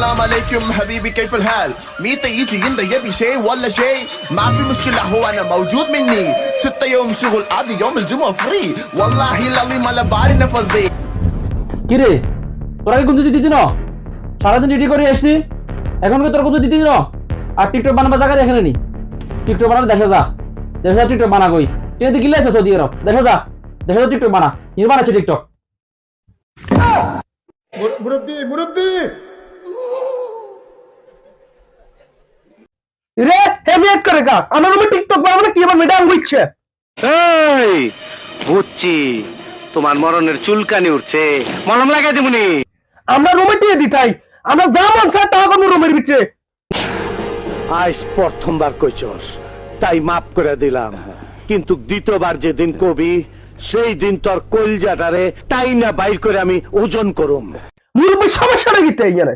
السلام عليكم حبيبي كيف الحال؟ ميت يجي ينده يبي شيء ولا شيء؟ ما في مشكلة هو أنا موجود مني 6 يوم شغل عادي يوم الجمعة فري والله العظيم على بالي نفس زي কিরে তোরা কি কিন্তু দিদি ন সারাদিন রেডি করে আসছি এখন কি তোর কিন্তু দিদি ন আর টিকটক বানাবা জায়গা এখানে নি টিকটক বানার দেখা যা টিকটক বানা কই তুই এদিকে গিলে সৌদি আরব দেখা যা টিকটক বানা কি বানাচ্ছে টিকটক মুরব্বি রে হেভিয়েট করে কা আমার রুমে টিকটক বানাবো কি আবার মেডাম হইছে এই বুঝছি তোমার মরণের চুলকানি উঠছে মলম লাগাই দিবনি আমরা রুমে দিয়ে দিতাই আমরা যা মন চায় তা করবো রুমের ভিতরে আজ প্রথমবার কইছস তাই মাফ করে দিলাম কিন্তু দ্বিতীয়বার যেদিন কবি সেই দিন তোর কলজাটারে তাই না বাইর করে আমি ওজন করুম মুরব্বী সমস্যা নাকি তাই গেলে